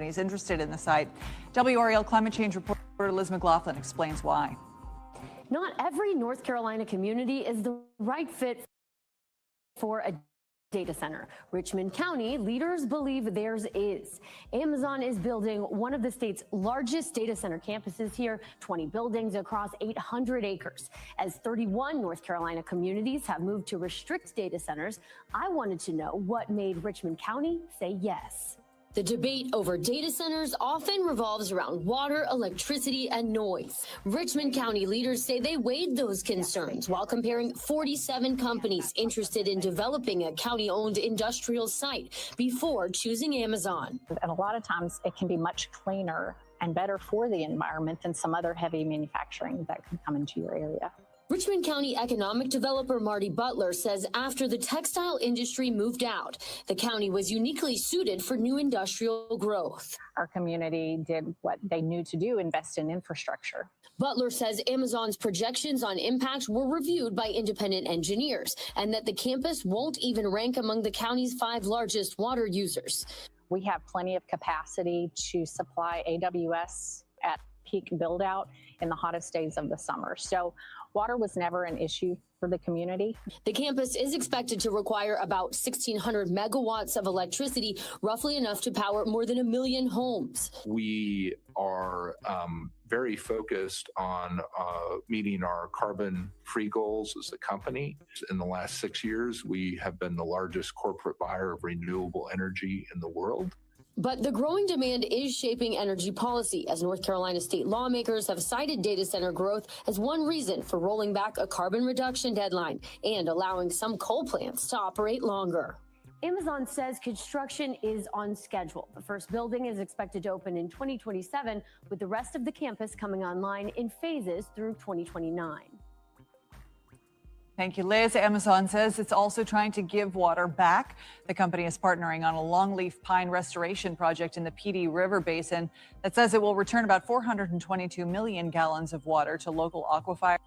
companies interested in the site. WRAL climate change reporter Liz McLaughlin explains why. Not every North Carolina community is the right fit for a data center. Richmond County leaders believe theirs is. Amazon is building one of the state's largest data center campuses here, 20 buildings across 800 acres. As 31 North Carolina communities have moved to restrict data centers, I wanted to know what made Richmond County say yes. The debate over data centers often revolves around water, electricity, and noise. Richmond County leaders say they weighed those concerns while comparing 47 companies interested in developing a county-owned industrial site before choosing Amazon. And a lot of times it can be much cleaner and better for the environment than some other heavy manufacturing that could come into your area. Richmond County economic developer Marty Butler says after the textile industry moved out, the county was uniquely suited for new industrial growth. Our community did what they knew to do, invest in infrastructure. Butler says Amazon's projections on impact were reviewed by independent engineers and that the campus won't even rank among the county's 5 largest water users. We have plenty of capacity to supply AWS at peak build out in the hottest days of the summer. So water was never an issue for the community. The campus is expected to require about 1,600 megawatts of electricity, roughly enough to power more than 1 million homes. We are very focused on meeting our carbon-free goals as a company. In the last 6 years, we have been the largest corporate buyer of renewable energy in the world. But the growing demand is shaping energy policy, as North Carolina state lawmakers have cited data center growth as one reason for rolling back a carbon reduction deadline and allowing some coal plants to operate longer. Amazon says construction is on schedule. The first building is expected to open in 2027, with the rest of the campus coming online in phases through 2029. Thank you, Liz. Amazon says it's also trying to give water back. The company is partnering on a longleaf pine restoration project in the PD River Basin that says it will return about 422 million gallons of water to local aquifers.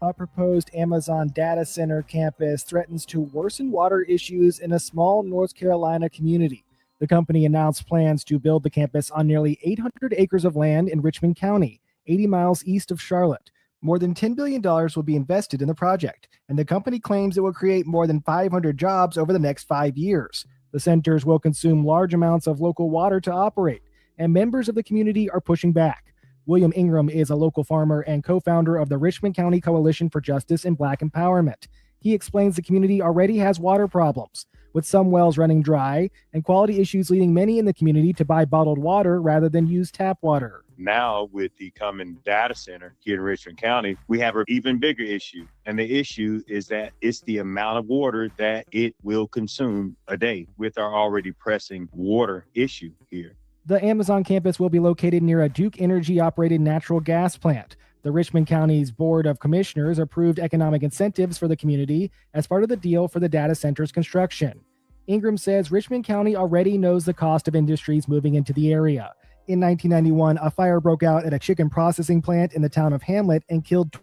A proposed Amazon data center campus threatens to worsen water issues in a small North Carolina community. The company announced plans to build the campus on nearly 800 acres of land in Richmond County, 80 miles east of Charlotte. More than $10 billion will be invested in the project, and the company claims it will create more than 500 jobs over the next 5 years. The centers will consume large amounts of local water to operate, and members of the community are pushing back. William Ingram is a local farmer and co-founder of the Richmond County Coalition for Justice and Black Empowerment. He explains the community already has water problems, with some wells running dry and quality issues leading many in the community to buy bottled water rather than use tap water. Now, with the coming data center here in Richmond County, we have an even bigger issue. And the issue is that it's the amount of water that it will consume a day with our already pressing water issue here. The Amazon campus will be located near a Duke Energy-operated natural gas plant. The Richmond County's Board of Commissioners approved economic incentives for the community as part of the deal for the data center's construction. Ingram says Richmond County already knows the cost of industries moving into the area. In 1991, a fire broke out at a chicken processing plant in the town of Hamlet and killed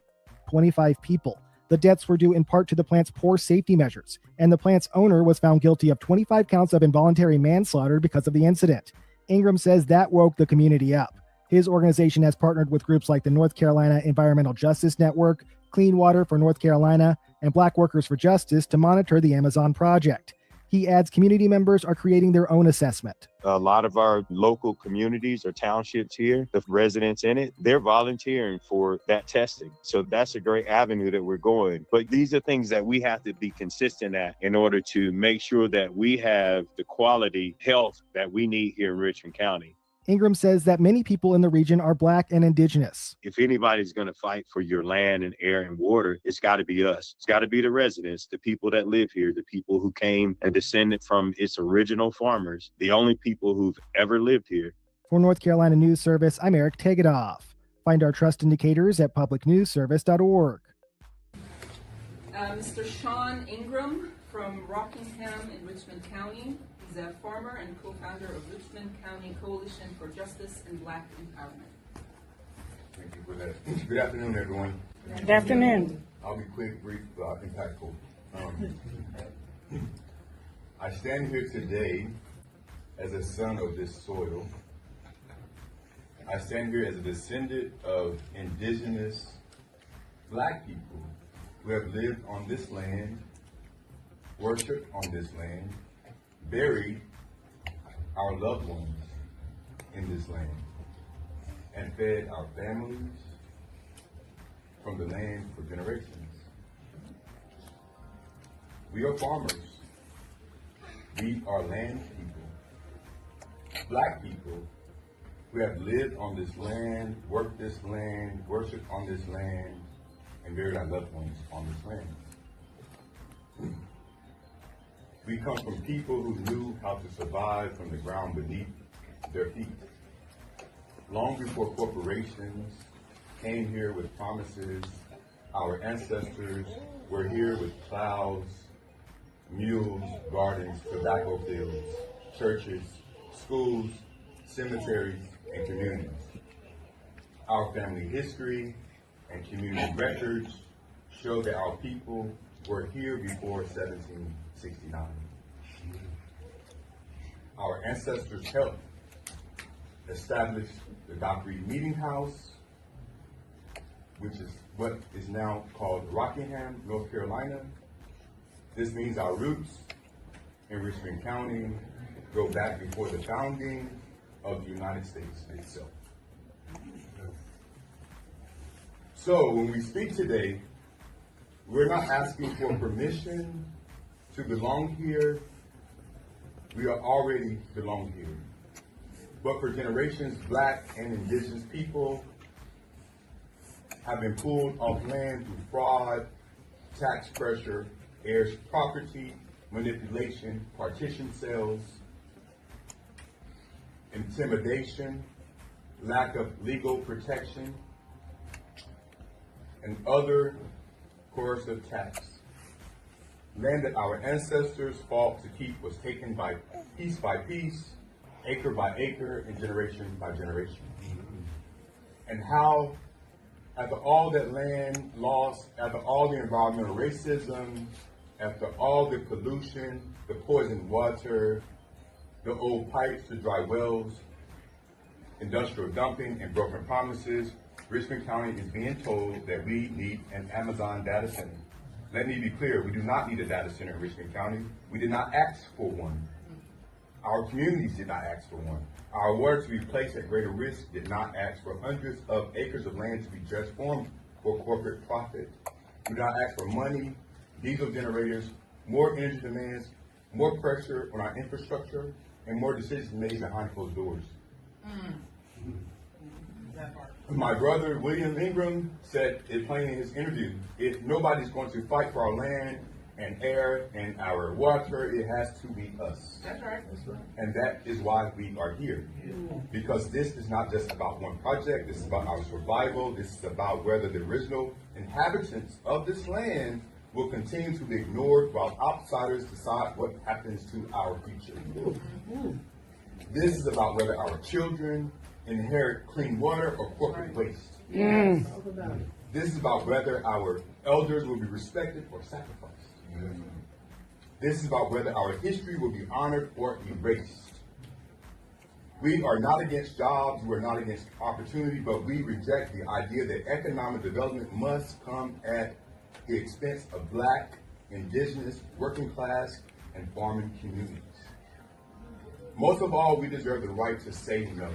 25 people. The deaths were due in part to the plant's poor safety measures, and the plant's owner was found guilty of 25 counts of involuntary manslaughter because of the incident. Ingram says that woke the community up. His organization has partnered with groups like the North Carolina Environmental Justice Network, Clean Water for North Carolina, and Black Workers for Justice to monitor the Amazon project. He adds community members are creating their own assessment. A lot of our local communities or townships here, the residents in it, they're volunteering for that testing. So that's a great avenue that we're going. But these are things that we have to be consistent at in order to make sure that we have the quality health that we need here in Richmond County. Ingram says that many people in the region are Black and Indigenous. If anybody's going to fight for your land and air and water, it's got to be us. It's got to be the residents, the people that live here, the people who came and descended from its original farmers, the only people who've ever lived here. For North Carolina News Service, I'm Eric Tegedoff. Find our trust indicators at publicnewsservice.org. Mr. Sean Ingram from Rockingham in Richmond County. He's Zev Farmer and co-founder of Richmond County Coalition for Justice and Black Empowerment. Thank you for that. Good afternoon, everyone. Good afternoon. I'll be quick, brief, impactful. I stand here today as a son of this soil. I stand here as a descendant of indigenous Black people who have lived on this land, worshiped on this land, buried our loved ones in this land, and fed our families from the land for generations. We are farmers. We are land people, Black people who have lived on this land, worked this land, worshiped on this land, and buried our loved ones on this land. We come from people who knew how to survive from the ground beneath their feet. Long before corporations came here with promises, our ancestors were here with plows, mules, gardens, tobacco fields, churches, schools, cemeteries, and communities. Our family history and community records show that our people were here before 1769. Our ancestors helped establish the Dock Reed Meeting House, which is what is now called Rockingham, North Carolina. This means our roots in Richmond County go back before the founding of the United States itself. So when we speak today, we're not asking for permission to belong here. We are already belong here. But for generations, Black and indigenous people have been pulled off land through fraud, tax pressure, heirs property, manipulation, partition sales, intimidation, lack of legal protection, and other coercive tax. Land that our ancestors fought to keep was taken by piece, acre by acre, and generation by generation. And how, after all that land lost, after all the environmental racism, after all the pollution, the poisoned water, the old pipes, the dry wells, industrial dumping, and broken promises, Richmond County is being told that we need an Amazon data center. Let me be clear, we do not need a data center in Richmond County. We did not ask for one. Our communities did not ask for one. Our water to be placed at greater risk did not ask for hundreds of acres of land to be transformed for corporate profit. We did not ask for money, diesel generators, more energy demands, more pressure on our infrastructure, and more decisions made behind closed doors. My brother, William Ingram, said it plain in his interview, if nobody's going to fight for our land and air and our water, it has to be us. That's right. And that is why we are here. Because this is not just about one project, this is about our survival, this is about whether the original inhabitants of this land will continue to be ignored while outsiders decide what happens to our future. This is about whether our children inherit clean water or corporate waste. This is about whether our elders will be respected or sacrificed. This is about whether our history will be honored or erased. We are not against jobs, we are not against opportunity, but we reject the idea that economic development must come at the expense of Black, indigenous, working class, and farming communities. Most of all, we deserve the right to say no.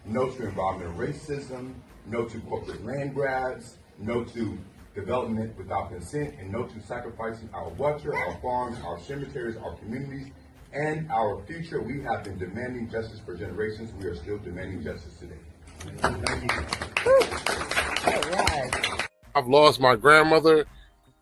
No to environmental racism, no to corporate land grabs, no to development without consent, and no to sacrificing our water, our farms, our cemeteries, our communities, and our future. We have been demanding justice for generations. We are still demanding justice today. Thank you. All right. I've lost my grandmother,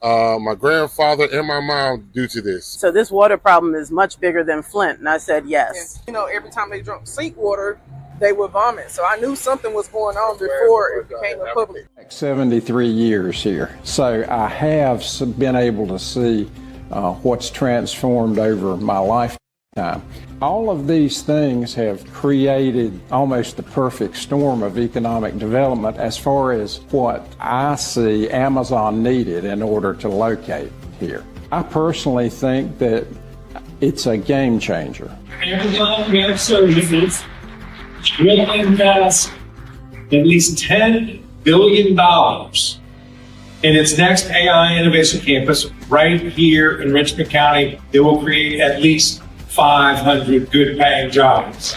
my grandfather, and my mom due to this. So this water problem is much bigger than Flint, and I said yes. You know, every time they drank sink water, they would vomit. So I knew something was going on before it became a public. 73 years here. So I have been able to see what's transformed over my life. time. All of these things have created almost the perfect storm of economic development as far as what I see Amazon needed in order to locate here. I personally think that it's a game changer. Amazon Web Services will invest at least $10 billion in its next AI Innovation Campus right here in Richmond County. It will create at least 500 good-paying jobs.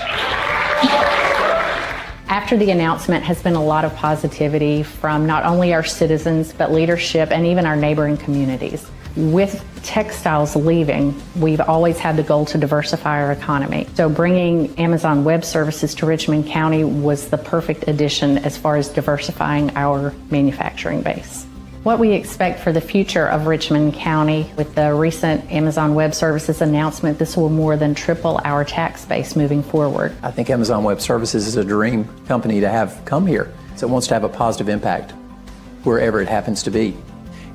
After the announcement has been a lot of positivity from not only our citizens, but leadership and even our neighboring communities. With textiles leaving, we've always had the goal to diversify our economy. So bringing Amazon Web Services to Richmond County was the perfect addition as far as diversifying our manufacturing base. What we expect for the future of Richmond County with the recent Amazon Web Services announcement, this will more than triple our tax base moving forward. I think Amazon Web Services is a dream company to have come here. So it wants to have a positive impact wherever it happens to be.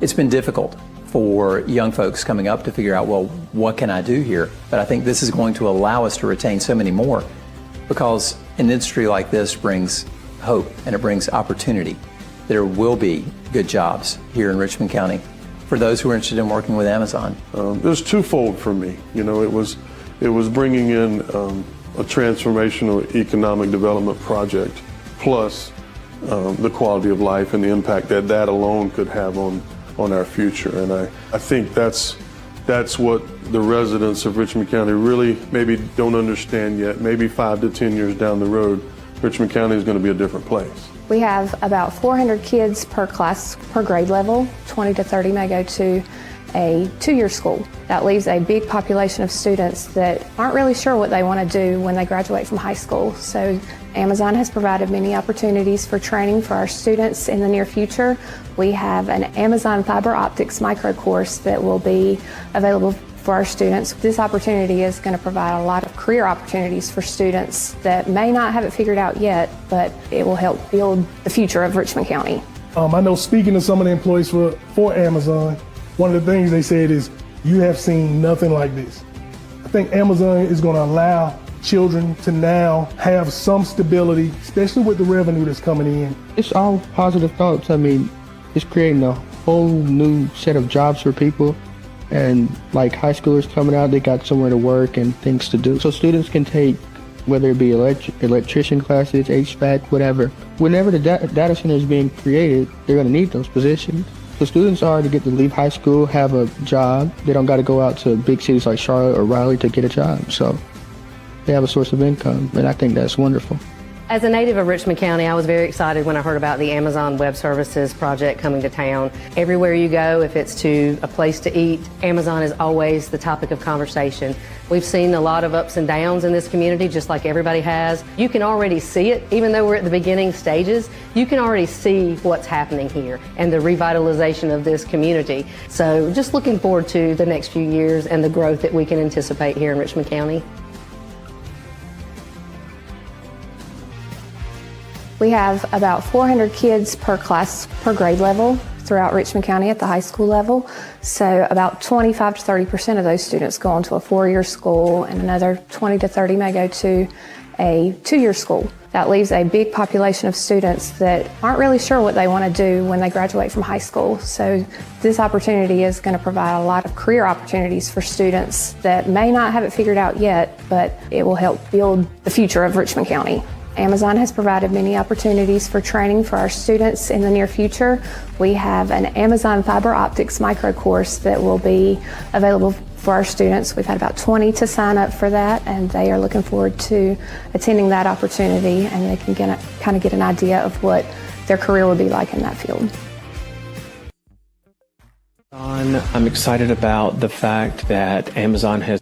It's been difficult for young folks coming up to figure out, well, what can I do here? But I think this is going to allow us to retain so many more, because an industry like this brings hope and it brings opportunity. There will be good jobs here in Richmond County for those who are interested in working with Amazon. There's twofold for me. You know, it was bringing in a transformational economic development project, plus the quality of life and the impact that that alone could have on our future. And I think that's what the residents of Richmond County really maybe don't understand yet. Maybe 5 to 10 years down the road, Richmond County is going to be a different place. We have about 400 kids per class, per grade level. 20 to 30 may go to a 2-year school. That leaves a big population of students that aren't really sure what they want to do when they graduate from high school. So Amazon has provided many opportunities for training for our students in the near future. We have an Amazon Fiber Optics micro course that will be available for our students. This opportunity is going to provide a lot of career opportunities for students that may not have it figured out yet, but it will help build the future of Richmond County. I know, speaking to some of the employees for Amazon, one of the things they said is, you have seen nothing like this. I think Amazon is going to allow children to now have some stability, especially with the revenue that's coming in. It's all positive thoughts. I mean, it's creating a whole new set of jobs for people. And like high schoolers coming out, they got somewhere to work and things to do. So students can take, whether it be electrician classes, HVAC, whatever. Whenever the data center is being created, they're going to need those positions. So students already get to leave high school, have a job. They don't got to go out to big cities like Charlotte or Raleigh to get a job. So they have a source of income, and I think that's wonderful. As a native of Richmond County, I was very excited when I heard about the Amazon Web Services project coming to town. Everywhere you go, if it's to a place to eat, Amazon is always the topic of conversation. We've seen a lot of ups and downs in this community, just like everybody has. You can already see it, even though we're at the beginning stages, you can already see what's happening here and the revitalization of this community. So just looking forward to the next few years and the growth that we can anticipate here in Richmond County. We have about 400 kids per class, per grade level throughout Richmond County at the high school level. So about 25 to 30% of those students go on to a 4-year school, and another 20 to 30 may go to a 2-year school. That leaves a big population of students that aren't really sure what they want to do when they graduate from high school. So this opportunity is going to provide a lot of career opportunities for students that may not have it figured out yet, but it will help build the future of Richmond County. Amazon has provided many opportunities for training for our students in the near future. We have an Amazon Fiber Optics micro course that will be available for our students. We've had about 20 to sign up for that, and they are looking forward to attending that opportunity, and they can kind of get an idea of what their career will be like in that field. I'm excited about the fact that Amazon has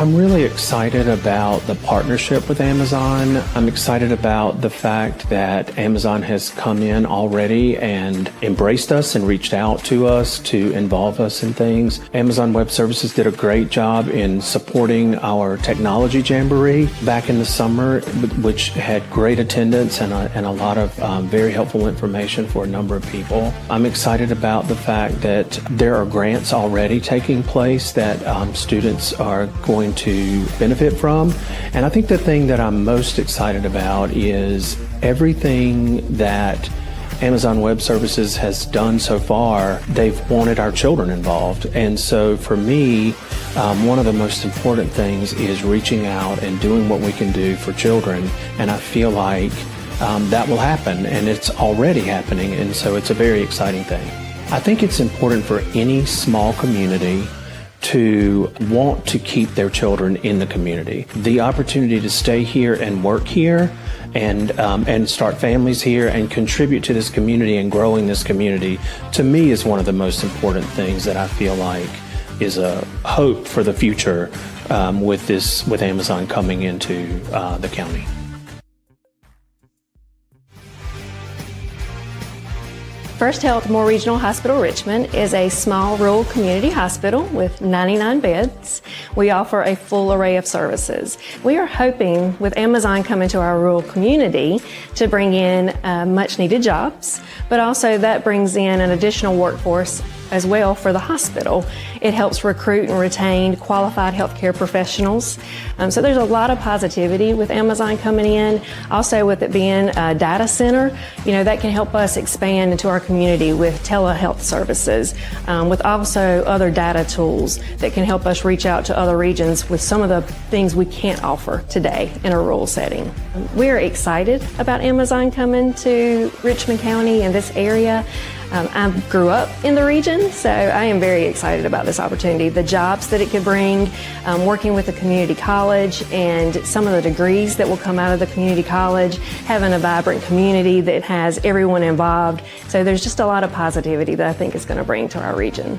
I'm really excited about the partnership with Amazon. I'm excited about the fact that Amazon has come in already and embraced us and reached out to us to involve us in things. Amazon Web Services did a great job in supporting our technology jamboree back in the summer, which had great attendance and a lot of very helpful information for a number of people. I'm excited about the fact that there are grants already taking place that students are going to benefit from. And I think the thing that I'm most excited about is everything that Amazon Web Services has done so far. They've wanted our children involved. And so for me, one of the most important things is reaching out and doing what we can do for children. And I feel like that will happen, and it's already happening. And so it's a very exciting thing. I think it's important for any small community to want to keep their children in the community. The opportunity to stay here and work here and start families here and contribute to this community and growing this community, to me, is one of the most important things that I feel like is a hope for the future with Amazon coming into the county. First Health Moore Regional Hospital Richmond is a small rural community hospital with 99 beds. We offer a full array of services. We are hoping with Amazon coming to our rural community to bring in much needed jobs, but also that brings in an additional workforce as well for the hospital. It helps recruit and retain qualified healthcare professionals. So there's a lot of positivity with Amazon coming in. Also with it being a data center, that can help us expand into our community with telehealth services, with also other data tools that can help us reach out to other regions with some of the things we can't offer today in a rural setting. We're excited about Amazon coming to Richmond County and this area. I grew up in the region, so I am very excited about this opportunity. The jobs that it could bring, working with the community college and some of the degrees that will come out of the community college, having a vibrant community that has everyone involved. So there's just a lot of positivity that I think is going to bring to our region.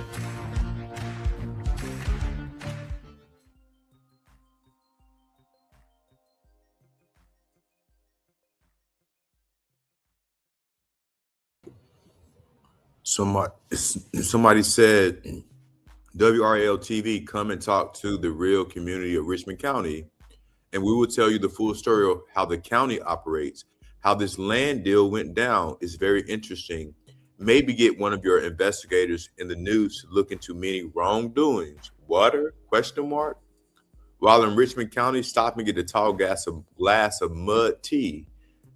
Somebody said, WRL TV, come and talk to the real community of Richmond County, and we will tell you the full story of how the county operates, how this land deal went down. Is very interesting. Maybe get one of your investigators in the news to look into many wrongdoings. Water? ? While in Richmond County, stop and get a tall glass of mud tea.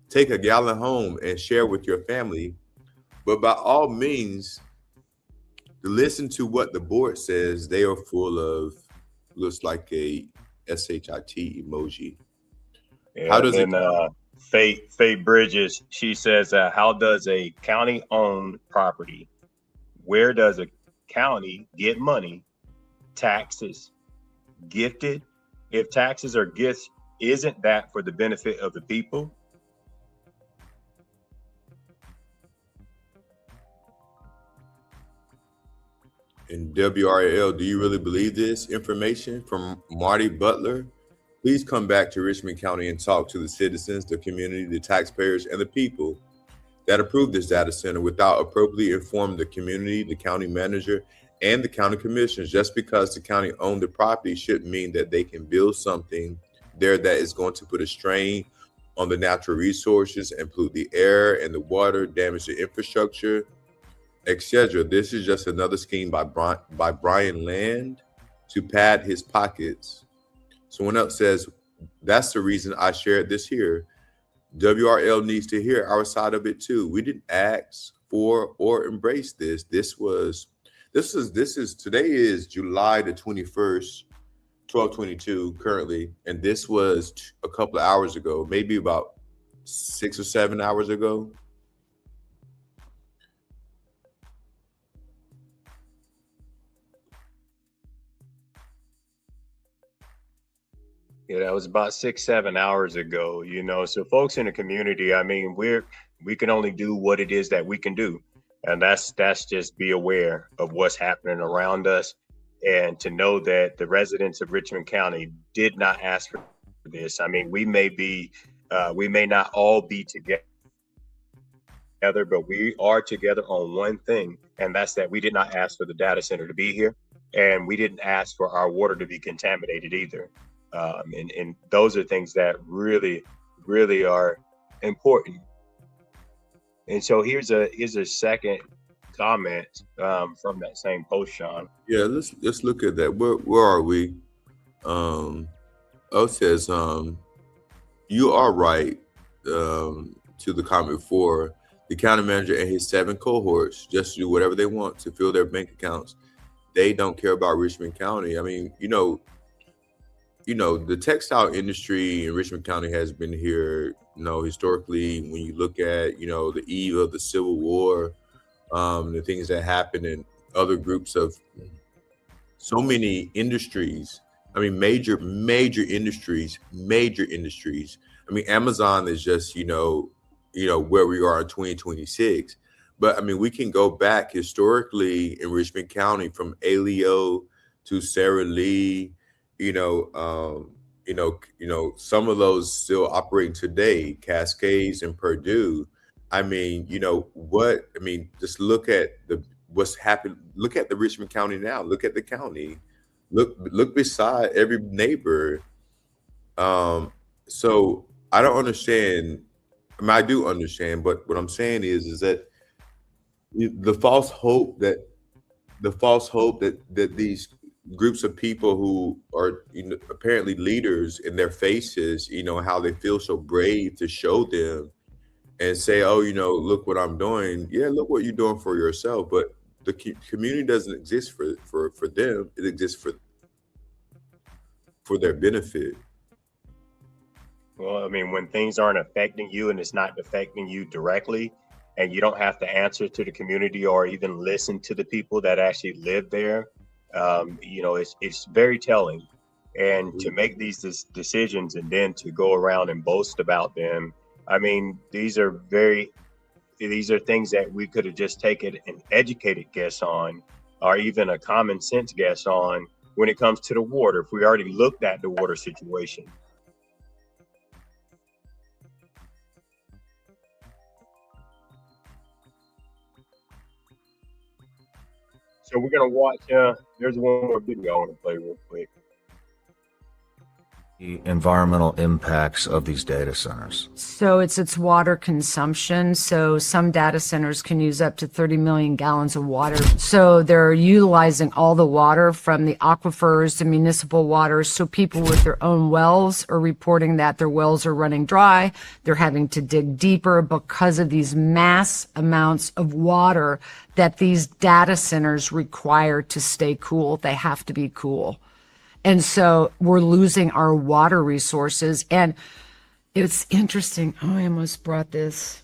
Take a gallon home and share with your family. But by all means, listen to what the board says. They are full of, looks like a SHIT emoji. Yeah, how does Faye Bridges, she says, how does a county-owned property, where does a county get money, taxes, gifted? If taxes are gifts, isn't that for the benefit of the people? In WRL, do you really believe this information? From Marty Butler. Please come back to Richmond County and talk to the citizens, the community, the taxpayers, and the people that approved this data center without appropriately informing the community, the county manager, and the county commissioners. Just because the county owned the property shouldn't mean that they can build something there that is going to put a strain on the natural resources and pollute the air and the water, damage the infrastructure, etc. This is just another scheme by Brian Land to pad his pockets. Someone else says, that's the reason I shared this here. WRL needs to hear our side of it too. We didn't ask for or embrace this. Today is July the 21st, 12:22 currently, and this was a couple of hours ago, maybe about 6 or 7 hours ago. Yeah, that was about 6-7 hours ago, so folks in the community, I mean, we can only do what it is that we can do. And that's just be aware of what's happening around us. And to know that the residents of Richmond County did not ask for this. I mean, we may not all be together, but we are together on one thing, and that's that we did not ask for the data center to be here, and we didn't ask for our water to be contaminated either. And those are things that really, really are important. And so here's a second comment from that same post, Sean. Yeah, let's look at that. Where are we? O says, you are right. To the comment before, the county manager and his 7 cohorts just do whatever they want to fill their bank accounts. They don't care about Richmond County. I mean, you know, the textile industry in Richmond County has been here, historically. When you look at, the eve of the Civil War, the things that happened in other groups of so many industries. I mean, major industries. I mean, Amazon is just, where we are in 2026. But I mean, we can go back historically in Richmond County from Aleo to Sarah Lee, some of those still operating today, Cascades and Purdue. I mean, just look at what's happened. Look at the Richmond County now. Look at the county. Look beside every neighbor. So I don't understand. I mean, I do understand, but what I'm saying is that the false hope that these groups of people who are apparently leaders in their faces, how they feel so brave to show them and say, oh, look what I'm doing. Yeah, look what you're doing for yourself. But the community doesn't exist for them. It exists for their benefit. Well, I mean, when things aren't affecting you and it's not affecting you directly, and you don't have to answer to the community or even listen to the people that actually live there, it's very telling. And to make these decisions and then to go around and boast about them, I mean, these are things that we could have just taken an educated guess on, or even a common sense guess on when it comes to the water, if we already looked at the water situation. So we're going to watch, there's one more video I want to play real quick. The environmental impacts of these data centers. So it's water consumption. So some data centers can use up to 30 million gallons of water. So they're utilizing all the water from the aquifers to municipal water. So people with their own wells are reporting that their wells are running dry. They're having to dig deeper because of these mass amounts of water that these data centers require to stay cool. They have to be cool. And so we're losing our water resources. And it's interesting. Oh, I almost brought this.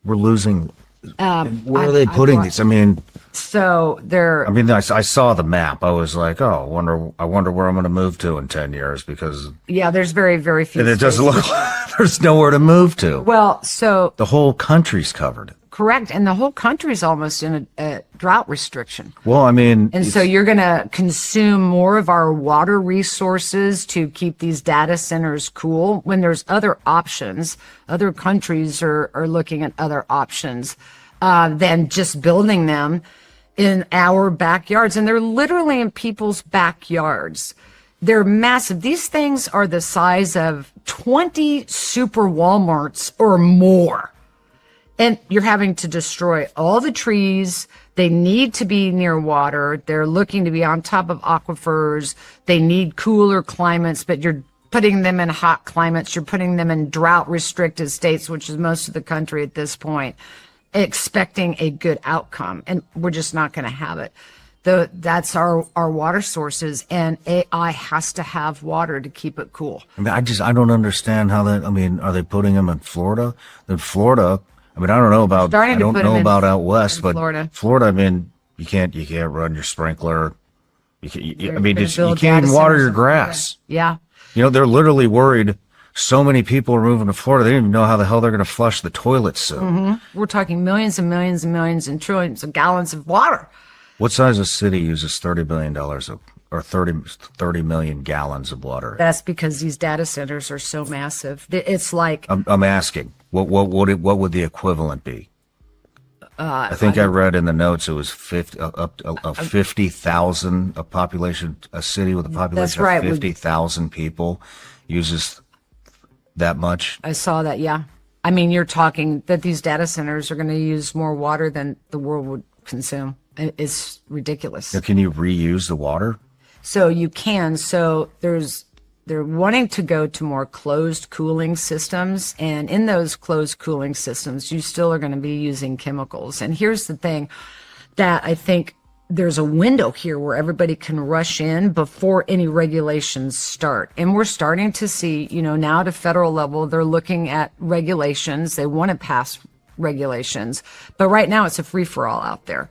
We're losing. Where are they putting these? I mean, so they're. I mean, I saw the map. I was like, oh, I wonder where I'm going to move to in 10 years because. Yeah, there's very, very few. And it doesn't look there's nowhere to move to. Well, so. The whole country's covered. Correct. And the whole country's almost in a drought restriction. Well, I mean. And so you're going to consume more of our water resources to keep these data centers cool when there's other options. Other countries are looking at other options than just building them in our backyards. And they're literally in people's backyards. They're massive. These things are the size of 20 super Walmarts or more. And you're having to destroy all the trees. They need to be near water. They're looking to be on top of aquifers. They need cooler climates, but you're putting them in hot climates. You're putting them in drought restricted states, which is most of the country at this point, expecting a good outcome. And we're just not going to have it. That's our water sources, and AI has to have water to keep it cool. I mean, I don't understand how that, I mean, are they putting them in Florida? In Florida, I mean, I don't know about out west, but Florida, I mean, you can't run your sprinkler. You can't even water your grass. Yeah. They're literally worried. So many people are moving to Florida. They don't even know how the hell they're going to flush the toilets soon. Mm-hmm. We're talking millions and millions and millions and trillions of gallons of water. What size of city uses $30 billion of or 30 million gallons of water. That's because these data centers are so massive. It's like I'm asking, what would the equivalent be? I think I read in the notes it was 50,000 a population, a city with a population of 50,000 people uses that much. I saw that, yeah. I mean, you're talking that these data centers are going to use more water than the world would consume. It's ridiculous. Now, can you reuse the water? So you can. So they're wanting to go to more closed cooling systems. And in those closed cooling systems, you still are going to be using chemicals. And here's the thing that I think there's a window here where everybody can rush in before any regulations start. And we're starting to see, now at a federal level, they're looking at regulations. They want to pass regulations. But right now it's a free-for-all out there.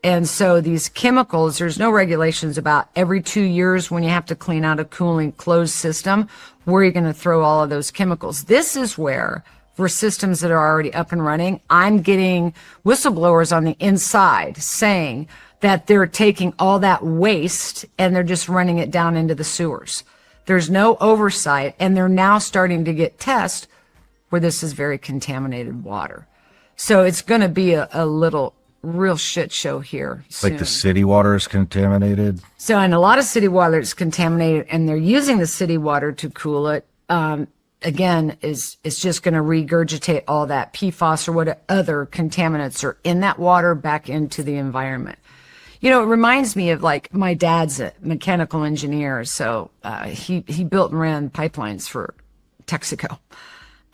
And so these chemicals, there's no regulations about every 2 years when you have to clean out a cooling closed system, where you're going to throw all of those chemicals. This is where, for systems that are already up and running, I'm getting whistleblowers on the inside saying that they're taking all that waste and they're just running it down into the sewers. There's no oversight, and they're now starting to get tests where this is very contaminated water. So it's going to be a little real shit show here soon. Like the city water is contaminated? So, and a lot of city water is contaminated, and they're using the city water to cool it. Again, it's just going to regurgitate all that PFAS or what other contaminants are in that water back into the environment. It reminds me of, like, my dad's a mechanical engineer, so he built and ran pipelines for Texaco.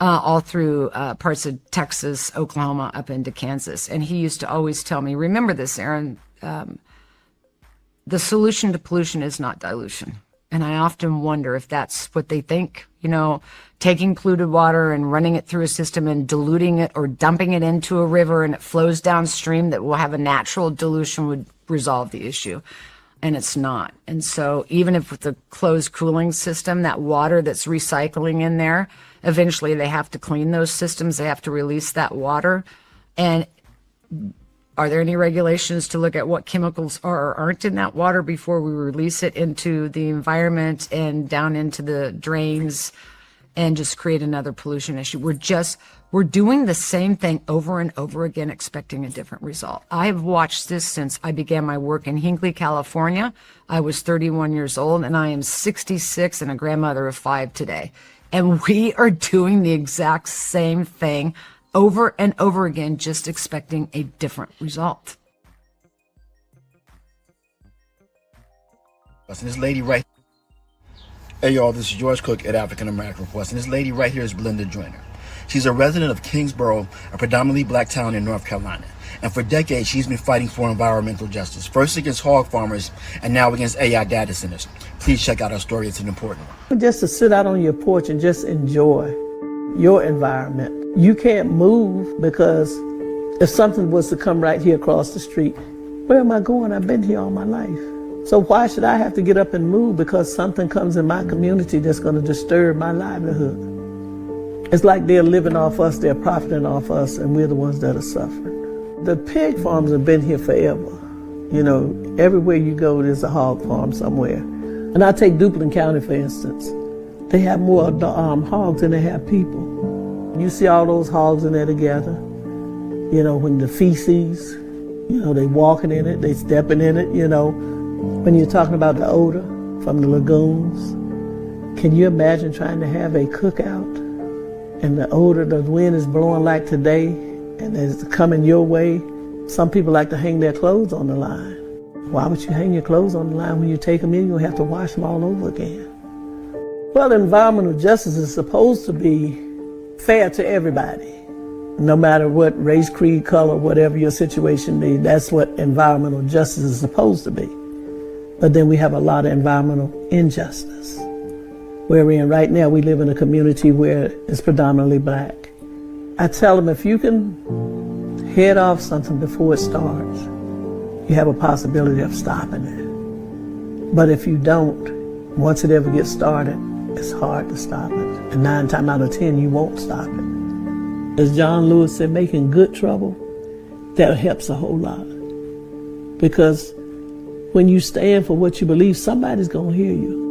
All through parts of Texas, Oklahoma, up into Kansas. And he used to always tell me, remember this, Aaron, the solution to pollution is not dilution. And I often wonder if that's what they think, taking polluted water and running it through a system and diluting it or dumping it into a river and it flows downstream that will have a natural dilution would resolve the issue. And it's not. And so even if with the closed cooling system, that water that's recycling in there, eventually they have to clean those systems. They have to release that water. And are there any regulations to look at what chemicals are or aren't in that water before we release it into the environment and down into the drains and just create another pollution issue? We're doing the same thing over and over again, expecting a different result. I've watched this since I began my work in Hinckley, California. I was 31 years old, and I am 66 and a grandmother of 5 today. And we are doing the exact same thing over and over again, just expecting a different result. And this lady right, hey y'all, this is George Cook at African American Reports, and this lady right here is Belinda Joyner. She's a resident of Kingsborough, a predominantly black town in North Carolina. And for decades, she's been fighting for environmental justice, first against hog farmers and now against AI data centers. Please check out our story. It's an important one. Just to sit out on your porch and just enjoy your environment. You can't move because if something was to come right here across the street, where am I going? I've been here all my life. So why should I have to get up and move because something comes in my community that's going to disturb my livelihood? It's like they're living off us, they're profiting off us, and we're the ones that are suffering. The pig farms have been here forever. Everywhere you go, there's a hog farm somewhere. And I take Duplin County, for instance. They have more hogs than they have people. You see all those hogs in there together. When the feces, they walking in it, they stepping in it, When you're talking about the odor from the lagoons, can you imagine trying to have a cookout and the odor, the wind is blowing like today and it's coming your way? Some people like to hang their clothes on the line. Why would you hang your clothes on the line when you take them in? You'll have to wash them all over again. Well, environmental justice is supposed to be fair to everybody, no matter what race, creed, color, whatever your situation may be. That's what environmental justice is supposed to be. But then we have a lot of environmental injustice. Where we're in right now, we live in a community where it's predominantly black. I tell them, if you can head off something before it starts, you have a possibility of stopping it. But if you don't, once it ever gets started, it's hard to stop it. And 9 times out of 10, you won't stop it. As John Lewis said, making good trouble, that helps a whole lot. Because When you stand for what you believe, somebody's going to hear you.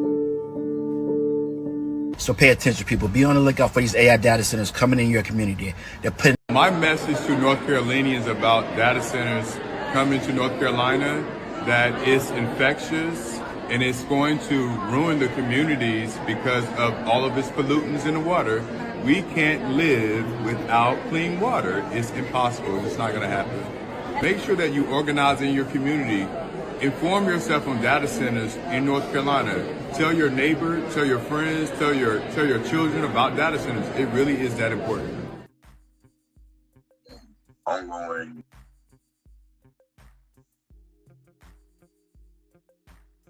So pay attention, people. Be on the lookout for these AI data centers coming in your community. They're putting. My message to North Carolinians about data centers coming to North Carolina, that it's infectious and it's going to ruin the communities because of all of its pollutants in the water. We can't live without clean water. It's impossible. It's not going to happen. Make sure that you organize in your community. Inform yourself on data centers in North Carolina. Tell your neighbor, tell your friends, tell your children about data centers. It really is that important. Ongoing